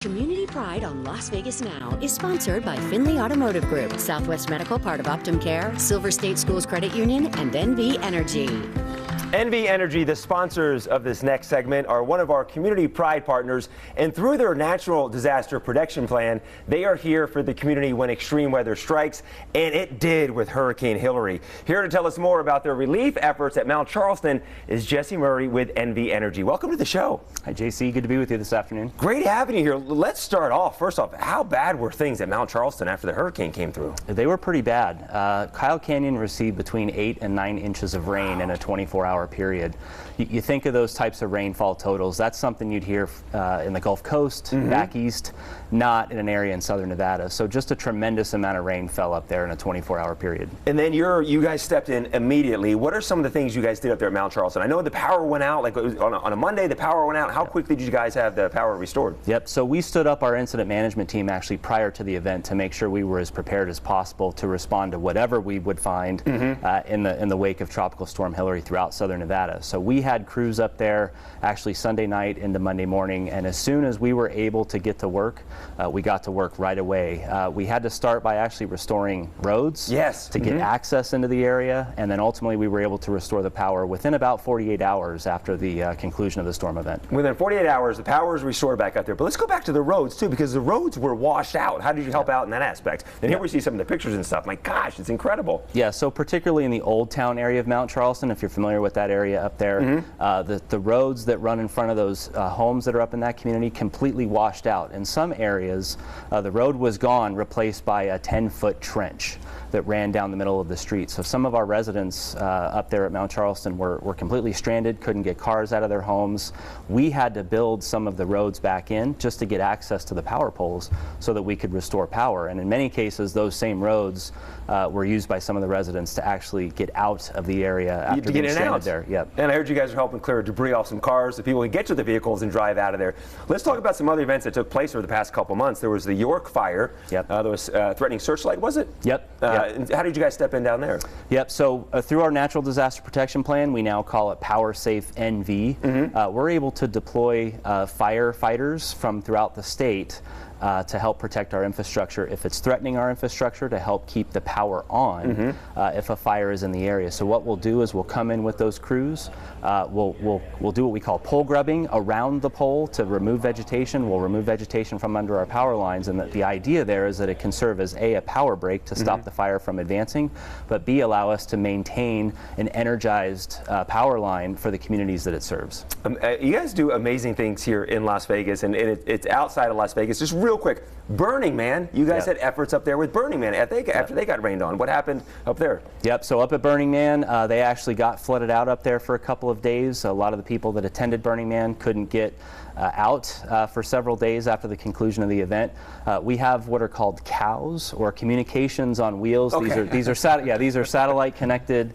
Community Pride on Las Vegas Now is sponsored by Finley Automotive Group, Southwest Medical, part of Optum Care, Silver State Schools Credit Union, and NV Energy. NV Energy, the sponsors of this next segment, are one of our Community Pride partners, and through their Natural Disaster Protection Plan, they are here for the community when extreme weather strikes, and it did with Hurricane Hilary. Here to tell us more about their relief efforts at Mount Charleston is Jesse Murray with NV Energy. Welcome to the show. Hi, JC. Good to be with you this afternoon. Great having you here. Let's start off. First off, how bad were things at Mount Charleston after the hurricane came through? They were pretty bad. Kyle Canyon received between 8 and 9 inches of rain in a 24-hour period. You think of those types of rainfall totals, that's something you'd hear in the Gulf Coast, back east, not in an area in southern Nevada. So just a tremendous amount of rain fell up there in a 24-hour period. And then you guys stepped in immediately. What are some of the things you guys did up there at Mount Charleston? I know the power went out, like on a Monday, the power went out. How quickly did you guys have the power restored? Yep, so we stood up our incident management team actually prior to the event to make sure we were as prepared as possible to respond to whatever we would find in the wake of Tropical Storm Hilary throughout southern Nevada. So we had crews up there actually Sunday night into Monday morning, and as soon as we were able to get to work, we got to work right away. We had to start by actually restoring roads to get access into the area, and then ultimately we were able to restore the power within about 48 hours after the conclusion of the storm event. Within 48 hours, the power was restored back up there. But let's go back to the roads too, because the roads were washed out. How did you help out in that aspect? And here we see some of the pictures and stuff. My gosh, it's incredible. Yeah, so particularly in the Old Town area of Mount Charleston, if you're familiar with that area up there, the roads that run in front of those homes that are up in that community completely washed out. In some areas, the road was gone, replaced by a 10-foot trench that ran down the middle of the street. So some of our residents up there at Mount Charleston were completely stranded, couldn't get cars out of their homes. We had to build some of the roads back in just to get access to the power poles so that we could restore power. And in many cases, those same roads were used by some of the residents to actually get out of the area after being stranded there. Yep. And I heard you guys are helping clear debris off some cars so people can get to the vehicles and drive out of there. Let's talk about some other events that took place over the past couple months. There was the York fire. There was threatening searchlight, was it? How did you guys step in down there? Yep, so through our Natural Disaster Protection Plan, we now call it Power Safe NV. We're able to deploy firefighters from throughout the state to help protect our infrastructure if it's threatening our infrastructure, to help keep the power on if a fire is in the area. So what we'll do is we'll come in with those crews. We'll do what we call pole grubbing around the pole to remove vegetation. We'll remove vegetation from under our power lines, and the idea there is that it can serve as a power break to stop the fire from advancing, but B, allow us to maintain an energized power line for the communities that it serves. You guys do amazing things here in Las Vegas, and it's outside of Las Vegas. Just real quick, Burning Man, you guys had efforts up there with Burning Man after they got rained on. What happened up there? Yep, so up at Burning Man, they actually got flooded out up there for a couple of days. A lot of the people that attended Burning Man couldn't get out for several days after the conclusion of the event. We have what are called COWs, or communications on wheels. These are satellite connected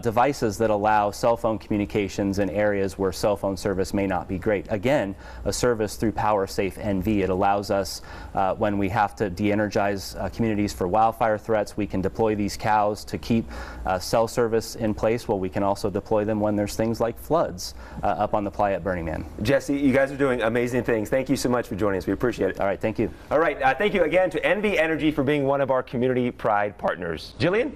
devices that allow cell phone communications in areas where cell phone service may not be great. Again, a service through Power Safe NV. It allows us, when we have to de-energize communities for wildfire threats, we can deploy these COWs to keep cell service in place, while we can also deploy them when there's things like floods up on the playa at Burning Man. Jesse, you guys are doing amazing things. Thank you so much for joining us. We appreciate it. All right, thank you. All right, thank you again to NV Energy for being one of our Community Pride partners. Jillian?